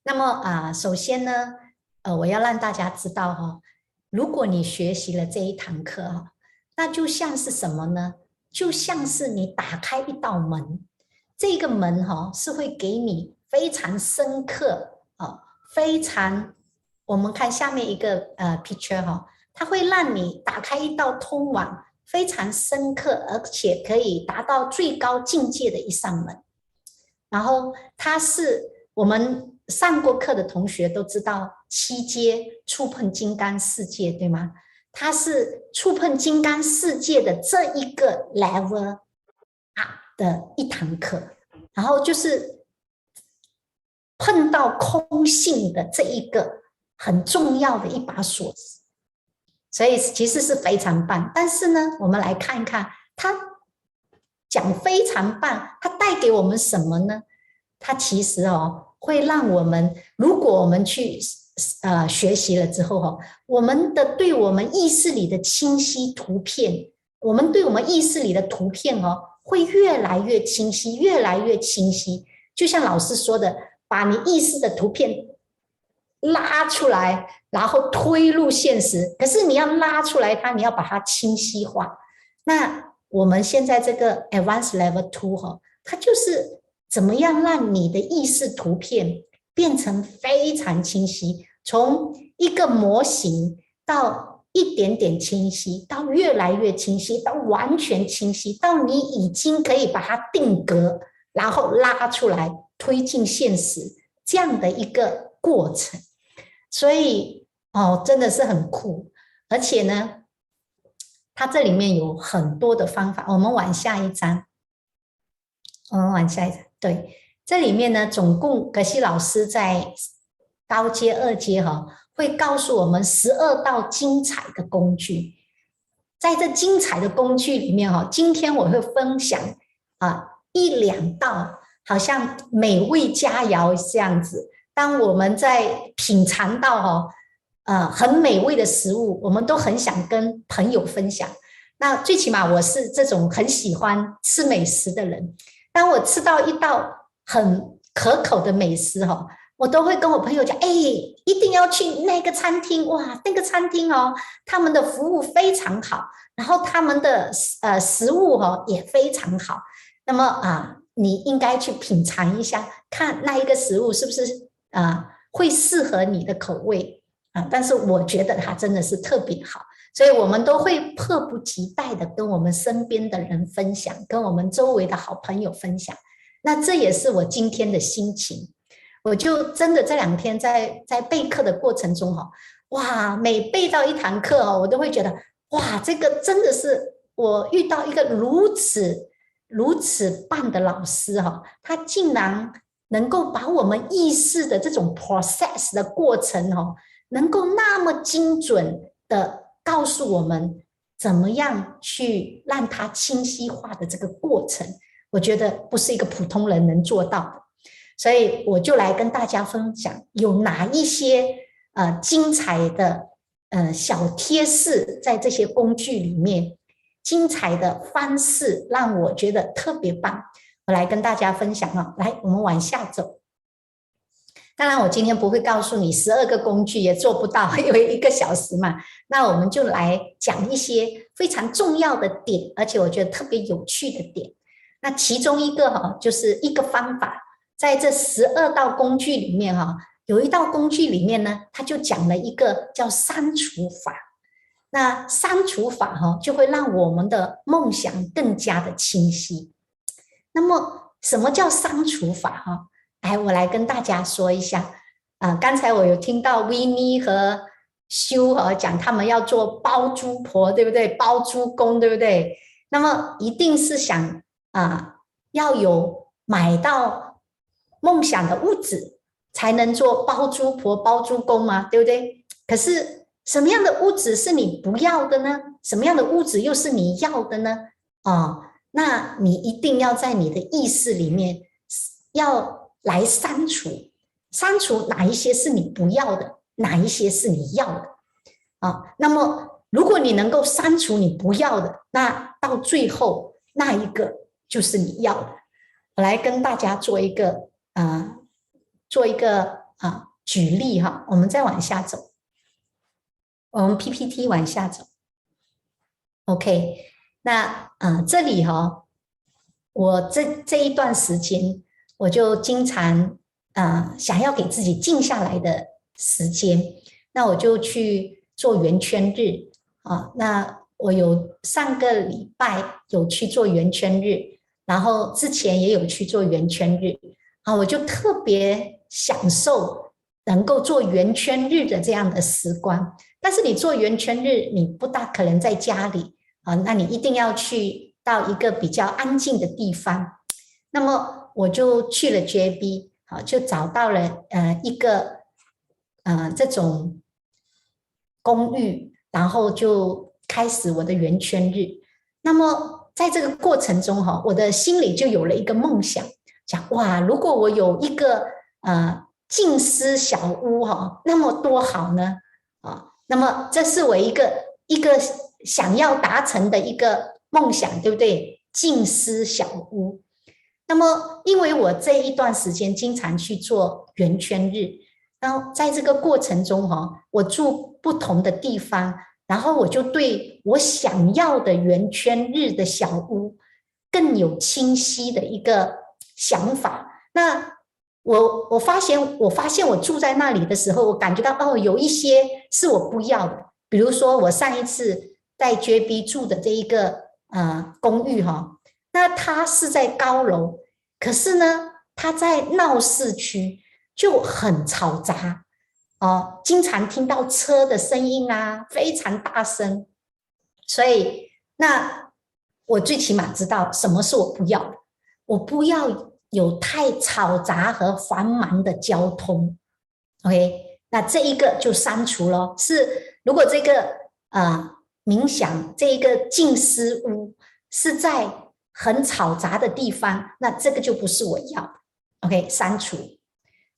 那么首先呢，我要让大家知道如果你学习了这一堂课那就像是什么呢？就像是你打开一道门，这个门是会给你非常深刻非常，我们看下面一个picture它会让你打开一道通往非常深刻，而且可以达到最高境界的一扇门。然后它是我们上过课的同学都知道七阶触碰金刚世界，对吗？它是触碰金刚世界的这一个 level 的一堂课，然后就是碰到空性的这一个很重要的一把锁匙，所以其实是非常棒。但是呢，我们来看一看它讲非常棒，它带给我们什么呢？它其实会让我们，如果我们去学习了之后我们对我们意识里的清晰图片，我们对我们意识里的图片会越来越清晰，越来越清晰。就像老师说的，把你意识的图片拉出来，然后推入现实。可是你要拉出来它，你要把它清晰化。那我们现在这个 Advanced Level 2它就是怎么样让你的意识图片变成非常清晰，从一个模型到一点点清晰，到越来越清晰，到完全清晰，到你已经可以把它定格，然后拉出来推进现实，这样的一个过程。所以真的是很酷。而且呢，它这里面有很多的方法。我们往下一章，对，这里面呢，总共可西老师在高阶、二阶会告诉我们12道精彩的工具。在这精彩的工具里面今天我会分享一两道，好像美味佳肴这样子。当我们在品尝到很美味的食物，我们都很想跟朋友分享。那最起码我是这种很喜欢吃美食的人。当我吃到一道很可口的美食我都会跟我朋友讲，一定要去那个餐厅，哇，那个餐厅他们的服务非常好，然后他们的食物也非常好。那么你应该去品尝一下，看那一个食物是不是会适合你的口味但是我觉得它真的是特别好。所以我们都会迫不及待的跟我们身边的人分享，跟我们周围的好朋友分享。那这也是我今天的心情。我就真的这2天在备课的过程中哇，每备到一堂课我都会觉得哇，这个真的是我遇到一个如此棒的老师他竟然能够把我们意识的这种 process 的过程能够那么精准的告诉我们怎么样去让它清晰化的这个过程，我觉得不是一个普通人能做到的。所以我就来跟大家分享有哪一些精彩的小贴士，在这些工具里面精彩的方式让我觉得特别棒，我来跟大家分享来，我们往下走。当然我今天不会告诉你12个工具，也做不到，因为1个小时嘛。那我们就来讲一些非常重要的点，而且我觉得特别有趣的点。那其中一个就是一个方法，在这12道工具里面有一道工具里面呢，它就讲了一个叫删除法。那删除法就会让我们的梦想更加的清晰。那么什么叫删除法来，我来跟大家说一下刚才我有听到 Winnie 和修讲他们要做包租婆，对不对？包租公，对不对？那么一定是想要有买到梦想的物质才能做包租婆包租公嘛，对不对？可是什么样的物质是你不要的呢？什么样的物质又是你要的呢？那你一定要在你的意识里面要来删除哪一些是你不要的，哪一些是你要的那么如果你能够删除你不要的，那到最后那一个就是你要的。我来跟大家做一个举例哈，我们再往下走，我们 PPT 往下走。OK， 那这里哈，我这一段时间，我就经常想要给自己静下来的时间，那我就去做圆圈日那我有上个礼拜有去做圆圈日，然后之前也有去做圆圈日我就特别享受能够做圆圈日的这样的时光。但是你做圆圈日，你不大可能在家里那你一定要去到一个比较安静的地方。那么我就去了 JB， 就找到了一个这种公寓，然后就开始我的圆圈日。那么在这个过程中我的心里就有了一个梦想，讲哇，如果我有一个静思小屋那么多好呢那么这是我一个想要达成的一个梦想，对不对？静思小屋。那么因为我这一段时间经常去做圆圈日，然后在这个过程中我住不同的地方，然后我就对我想要的圆圈日的小屋更有清晰的一个想法。那我发现我住在那里的时候，我感觉到有一些是我不要的。比如说我上一次在 JB 住的这一个公寓那它是在高楼，可是呢它在闹市区，就很嘈杂经常听到车的声音非常大声。所以那我最起码知道什么是我不要的，我不要有太嘈杂和繁忙的交通。 OK， 那这一个就删除了。是如果这个冥想这一个静思屋是在很嘈杂的地方，那这个就不是我要的。 OK， 删除。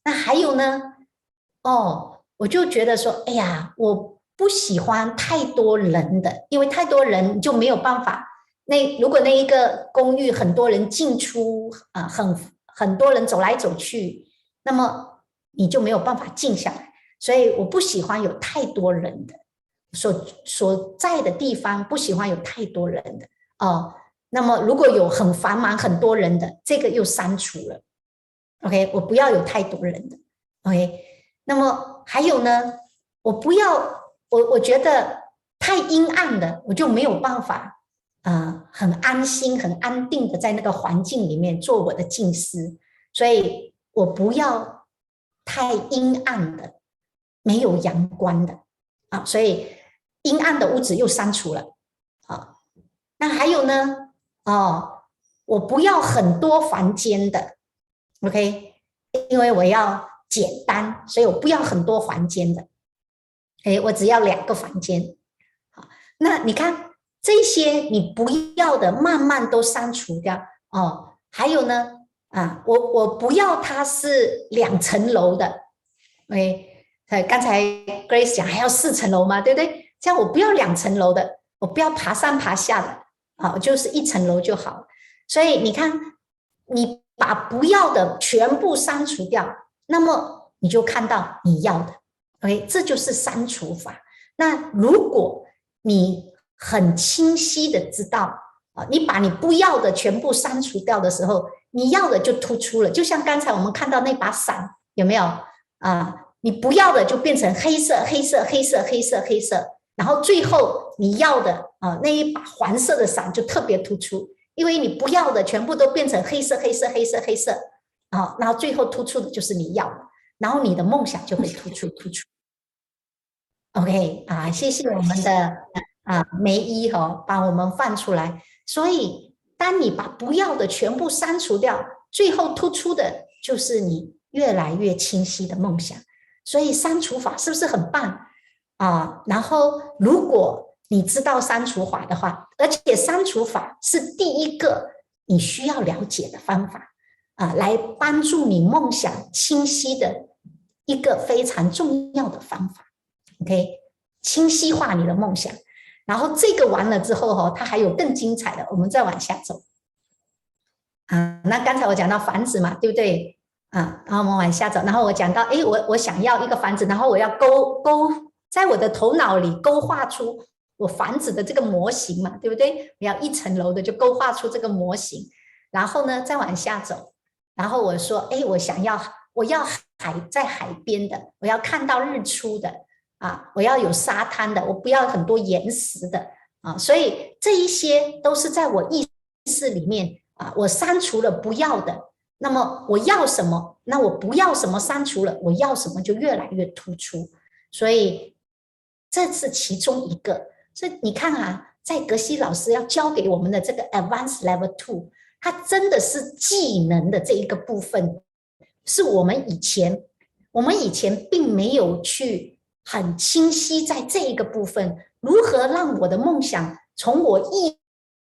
那还有呢我就觉得说哎呀，我不喜欢太多人的，因为太多人就没有办法。如果那一个公寓很多人进出很多人走来走去，那么你就没有办法静下来。所以我不喜欢有太多人的所在的地方，不喜欢有太多人的那么如果有很繁忙很多人的，这个又删除了。 OK， 我不要有太多人的。 OK， 那么还有呢，我不要我觉得太阴暗的，我就没有办法很安心很安定的在那个环境里面做我的静思。所以我不要太阴暗的，没有阳光的所以阴暗的屋子又删除了那还有呢我不要很多房间的。 OK， 因为我要简单，所以我不要很多房间的。我只要2个房间。那你看这些你不要的慢慢都删除掉还有呢我不要它是2层楼的。OK， 刚才 Grace 讲还要4层楼嘛，对不对？这样我不要2层楼的，我不要爬上爬下的就是1层楼就好。所以你看，你把不要的全部删除掉，那么你就看到你要的。 OK， 这就是删除法。那如果你很清晰的知道你把你不要的全部删除掉的时候，你要的就突出了。就像刚才我们看到那把伞，有没有你不要的就变成黑色黑色黑色黑色黑色，然后最后你要的那一把黄色的伞就特别突出，因为你不要的全部都变成黑色黑色黑色黑色然后最后突出的就是你要的，然后你的梦想就会突出。OK 谢谢我们的梅姨把我们放出来。所以当你把不要的全部删除掉，最后突出的就是你越来越清晰的梦想。所以删除法是不是很棒然后如果你知道删除法的话，而且删除法是第一个你需要了解的方法来帮助你梦想清晰的一个非常重要的方法。 OK， 清晰化你的梦想。然后这个完了之后它还有更精彩的，我们再往下走那刚才我讲到房子嘛，对不对然后我们往下走，然后我讲到，诶，我想要一个房子，然后我要勾在我的头脑里勾画出我房子的这个模型嘛，对不对？我要一层楼的就勾画出这个模型，然后呢再往下走，然后我说，诶，我要在海边的，我要看到日出的我要有沙滩的，我不要很多岩石的所以这一些都是在我意识里面我删除了不要的。那么我要什么？那我不要什么删除了，我要什么就越来越突出。所以这是其中一个。所以你看在格西老师要教给我们的这个 Advanced Level 2，它真的是技能的这一个部分，是我们以前并没有去很清晰在这一个部分，如何让我的梦想从我意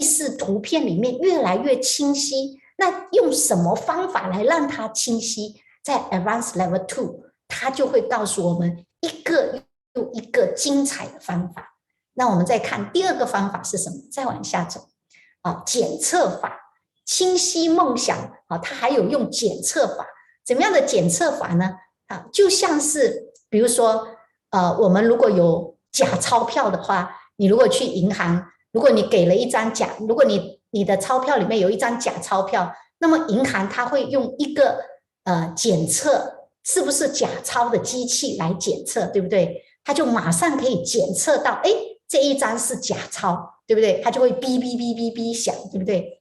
识图片里面越来越清晰。那用什么方法来让它清晰？在 Advanced Level 2，它就会告诉我们一个又一个精彩的方法。那我们再看第二个方法是什么？再往下走检测法，清晰梦想它还有用检测法。怎么样的检测法呢？就像是比如说我们如果有假钞票的话，你如果去银行，如果你给了一张假，如果你的钞票里面有一张假钞票，那么银行它会用一个检测是不是假钞的机器来检测，对不对？它就马上可以检测到，哎，这一张是假钞，对不对？它就会哔哔哔哔哔响，对不对？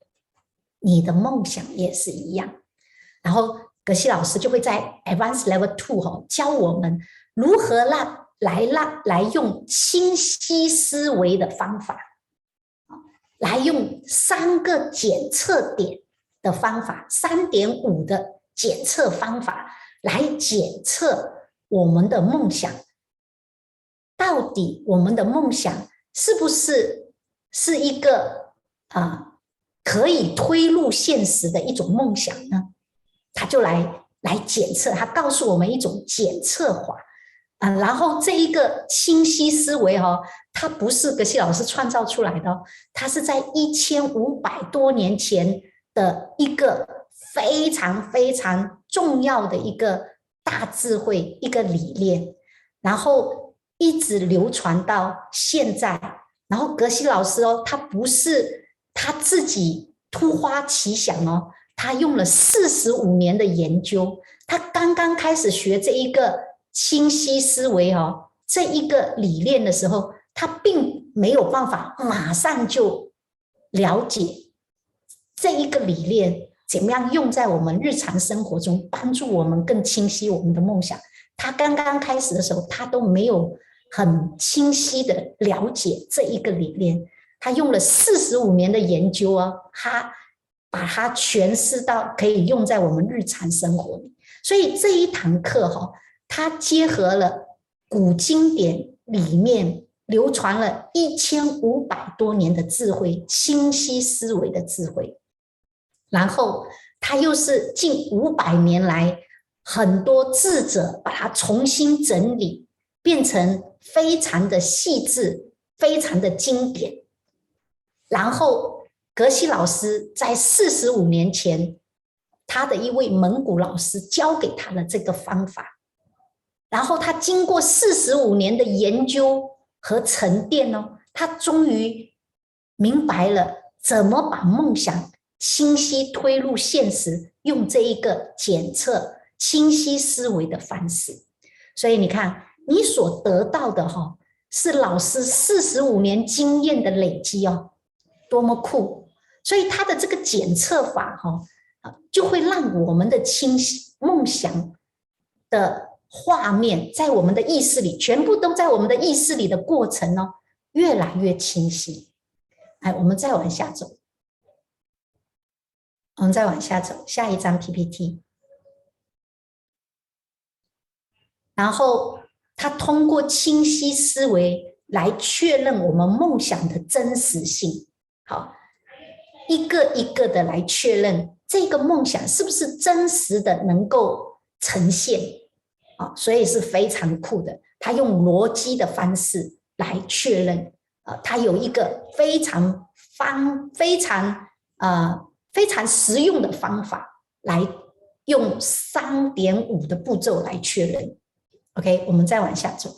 你的梦想也是一样。然后格西老师就会在 Advanced Level 2教我们如何来用清晰思维的方法，来用3个检测点的方法，3.5的检测方法来检测我们的梦想。到底我们的梦想是不是一个可以推入现实的一种梦想呢？他就来检测，他告诉我们一种检测法然后这一个清晰思维它不是格西老师创造出来的它是在1500多年前的一个非常非常重要的一个大智慧，一个理念，然后一直流传到现在。然后格西老师他不是他自己突发奇想他用了45年的研究，他刚刚开始学这一个清晰思维这一个理念的时候，他并没有办法马上就了解这一个理念怎么样用在我们日常生活中，帮助我们更清晰我们的梦想。他刚刚开始的时候，他都没有很清晰的了解这一个理念，他用了45年的研究他把它诠释到可以用在我们日常生活里。所以这一堂课它结合了古经典里面流传了1500多年的智慧，清晰思维的智慧，然后它又是近500年来很多智者把它重新整理，变成非常的细致，非常的经典。然后格西老师在45年前，他的一位蒙古老师教给他的这个方法，然后他经过45年的研究和沉淀他终于明白了怎么把梦想清晰推入现实，用这一个检测清晰思维的方式。所以你看，你所得到的是老师45年经验的累积多么酷！所以他的这个检测法就会让我们的清晰梦想的画面在我们的意识里，全部都在我们的意识里的过程越来越清晰。我们再往下走，下一张 PPT。然后他通过清晰思维来确认我们梦想的真实性。好，一个一个的来确认这个梦想是不是真实的能够呈现所以是非常酷的。他用逻辑的方式来确认他有一个非常实用的方法来用3.5的步骤来确认。OK， 我们再往下走。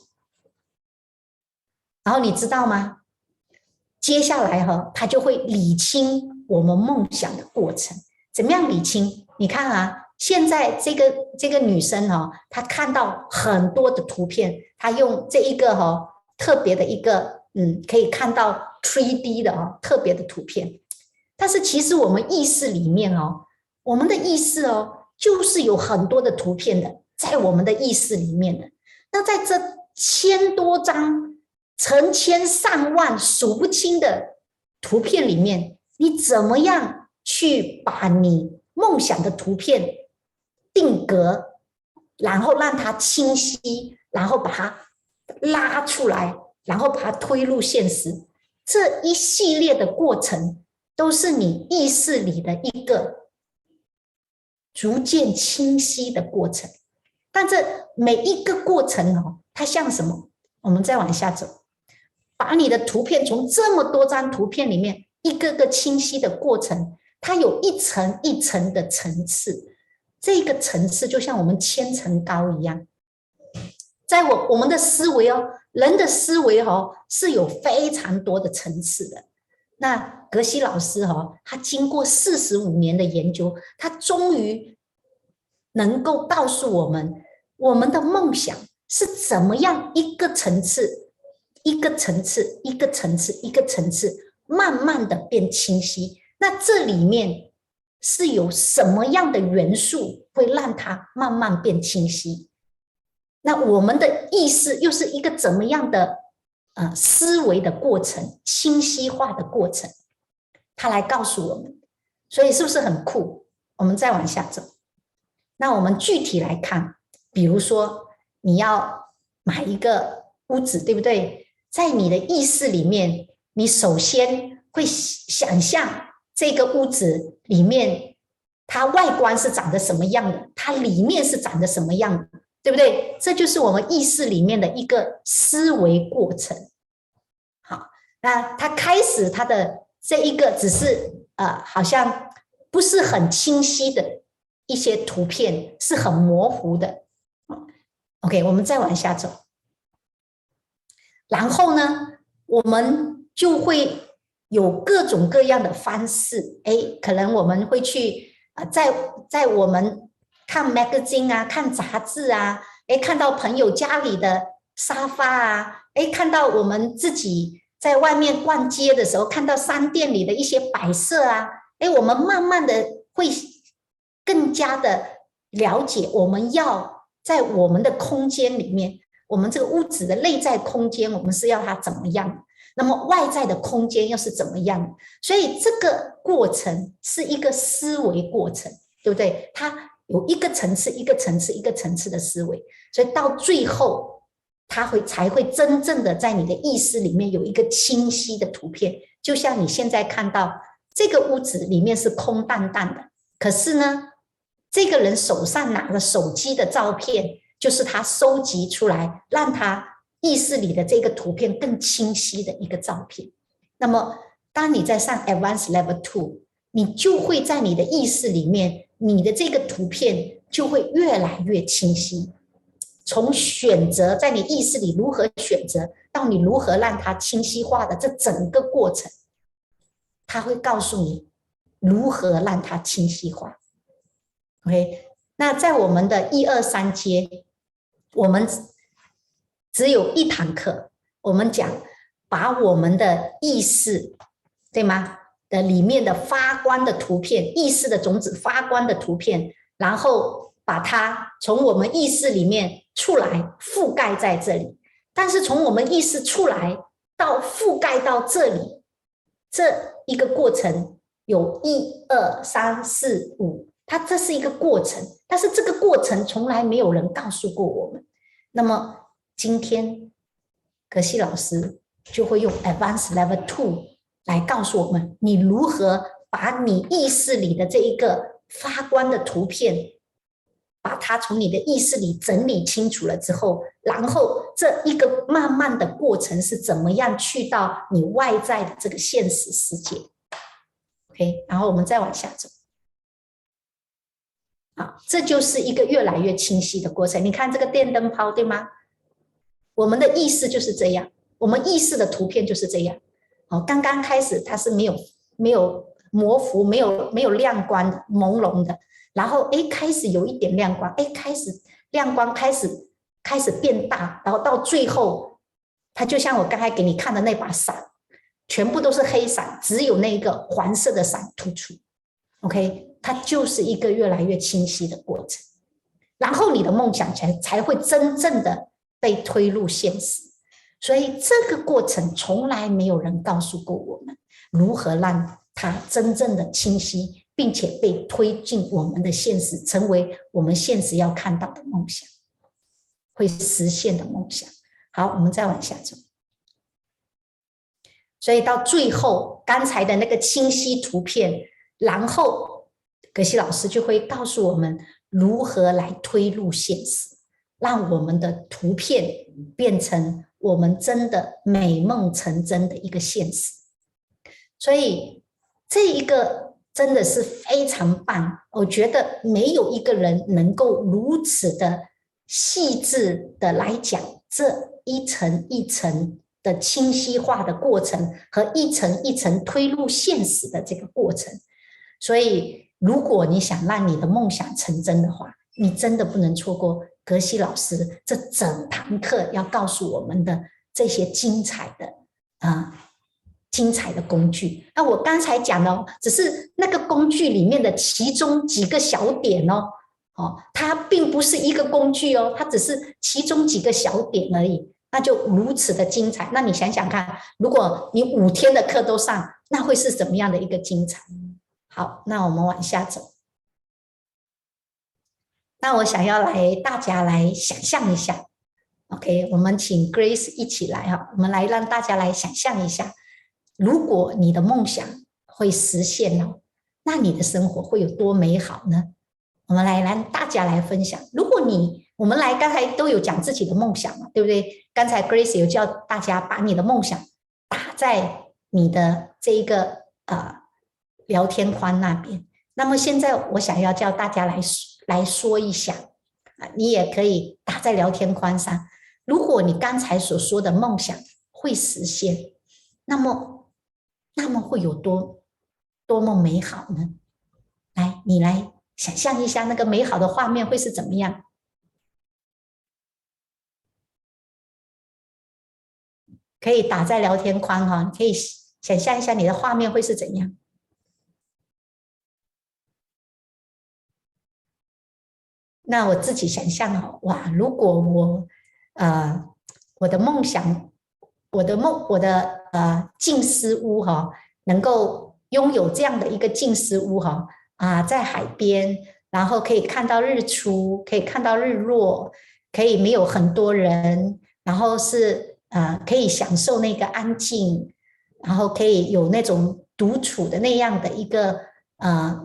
然后你知道吗？接下来他就会理清我们梦想的过程。怎么样理清？你看啊，现在这个女生她看到很多的图片，她用这一个特别的一个可以看到 3D 的特别的图片。但是其实我们意识里面我们的意识就是有很多的图片的，在我们的意识里面的。那在这1000多张、成千上万数不清的图片里面，你怎么样去把你梦想的图片定格，然后让它清晰，然后把它拉出来，然后把它推入现实？这一系列的过程都是你意识里的一个逐渐清晰的过程。但这每一个过程它像什么？我们再往下走，把你的图片从这么多张图片里面一个个清晰的过程，它有一层一层的层次。这个层次就像我们千层糕一样，在我们的思维人的思维是有非常多的层次的。那格西老师他经过45年的研究，他终于能够告诉我们，我们的梦想是怎么样一个层次一个层次一个层次一个层次慢慢的变清晰。那这里面是有什么样的元素会让它慢慢变清晰？那我们的意识又是一个怎么样的思维的过程，清晰化的过程，它来告诉我们。所以是不是很酷？我们再往下走。那我们具体来看，比如说你要买一个屋子，对不对？在你的意识里面，你首先会想象这个屋子里面它外观是长得什么样的，它里面是长得什么样的，对不对？这就是我们意识里面的一个思维过程。好，那它开始它的这一个只是好像不是很清晰的一些图片，是很模糊的。OK， 我们再往下走。然后呢，我们就会有各种各样的方式。可能我们会去在我们看 magazine 啊，看杂志啊，看到朋友家里的沙发啊，看到我们自己在外面逛街的时候，看到商店里的一些摆设啊，我们慢慢的会更加的了解，我们要在我们的空间里面，我们这个屋子的内在空间，我们是要它怎么样？那么外在的空间又是怎么样？所以这个过程是一个思维过程，对不对？它有一个层次、一个层次、一个层次的思维，所以到最后，它才会真正的在你的意识里面有一个清晰的图片。就像你现在看到这个屋子里面是空荡荡的，可是呢，这个人手上拿着手机的照片，就是他收集出来，让他意识里的这个图片更清晰的一个照片。那么，当你在上 Advanced Level 2，你就会在你的意识里面，你的这个图片就会越来越清晰。从选择在你意识里如何选择，到你如何让它清晰化的这整个过程，它会告诉你如何让它清晰化。OK， 那在我们的1、2、3阶，我们只有一堂课，我们讲把我们的意识，对吗？的里面的发光的图片，意识的种子发光的图片，然后把它从我们意识里面出来，覆盖在这里。但是从我们意识出来到覆盖到这里，这一个过程有1、2、3、4、5，它这是一个过程，但是这个过程从来没有人告诉过我们。那么今天格西老师就会用 Advanced Level 2来告诉我们，你如何把你意识里的这一个发光的图片，把它从你的意识里整理清楚了之后，然后这一个慢慢的过程是怎么样去到你外在的这个现实世界。OK， 然后我们再往下走。好，这就是一个越来越清晰的过程。你看这个电灯泡，对吗？我们的意识就是这样，我们意识的图片就是这样。好，刚刚开始它是没有模糊、没有亮光的、朦胧的，然后开始有一点亮光，开始亮光开始变大，然后到最后，它就像我刚才给你看的那把伞，全部都是黑伞，只有那个黄色的伞突出。OK， 它就是一个越来越清晰的过程，然后你的梦想才会真正的被推入现实。所以这个过程从来没有人告诉过我们如何让它真正的清晰，并且被推进我们的现实，成为我们现实要看到的梦想，会实现的梦想。好，我们再往下走。所以到最后，刚才的那个清晰图片，然后格西老师就会告诉我们如何来推入现实，让我们的图片变成我们真的美梦成真的一个现实。所以这一个真的是非常棒，我觉得没有一个人能够如此的细致的来讲这一层一层的清晰化的过程和一层一层推入现实的这个过程。所以如果你想让你的梦想成真的话，你真的不能错过格西老师这整堂课要告诉我们的这些精彩的工具。那我刚才讲的只是那个工具里面的其中几个小点哦，它并不是一个工具哦，它只是其中几个小点而已，那就如此的精彩。那你想想看，如果你5天的课都上，那会是怎么样的一个精彩？好，那我们往下走。那我想要大家来想象一下 ，OK， 我们请 Grace 一起来哈，我们来让大家来想象一下，如果你的梦想会实现了，那你的生活会有多美好呢？我们来让大家来分享。如果我们刚才都有讲自己的梦想嘛，对不对？刚才 Grace 有叫大家把你的梦想打在你的这一个聊天框那边。那么现在我想要叫大家来说一下你也可以打在聊天框上。如果你刚才所说的梦想会实现，那么会有多么美好呢？来，你来想象一下那个美好的画面会是怎么样？可以打在聊天框哈，你可以想象一下你的画面会是怎样。那我自己想象哇，如果我的梦想，我的静思屋能够拥有这样的一个静思屋在海边，然后可以看到日出，可以看到日落，可以没有很多人，然后是可以享受那个安静，然后可以有那种独处的那样的一个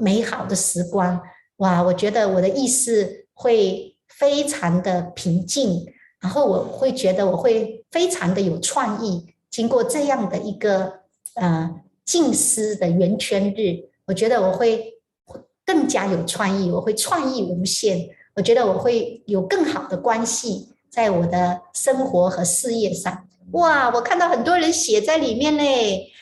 美好的时光。哇，我觉得我的意识会非常的平静，然后我会觉得我会非常的有创意。经过这样的一个静思的圆圈日，我觉得我会更加有创意，我会创意无限。我觉得我会有更好的关系在我的生活和事业上。哇，我看到很多人写在里面嘞。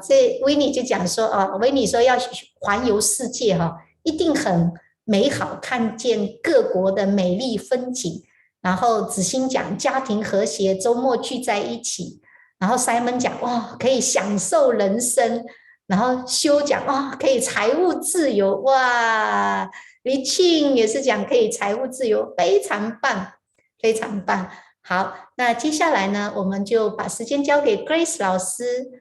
这维尼就讲说维尼说要环游世界一定很美好，看见各国的美丽风景。然后子欣讲家庭和谐，周末聚在一起。然后 Simon 讲可以享受人生。然后修讲可以财务自由。哇，李庆也是讲可以财务自由，非常棒，非常棒。好，那接下来呢，我们就把时间交给 Grace 老师。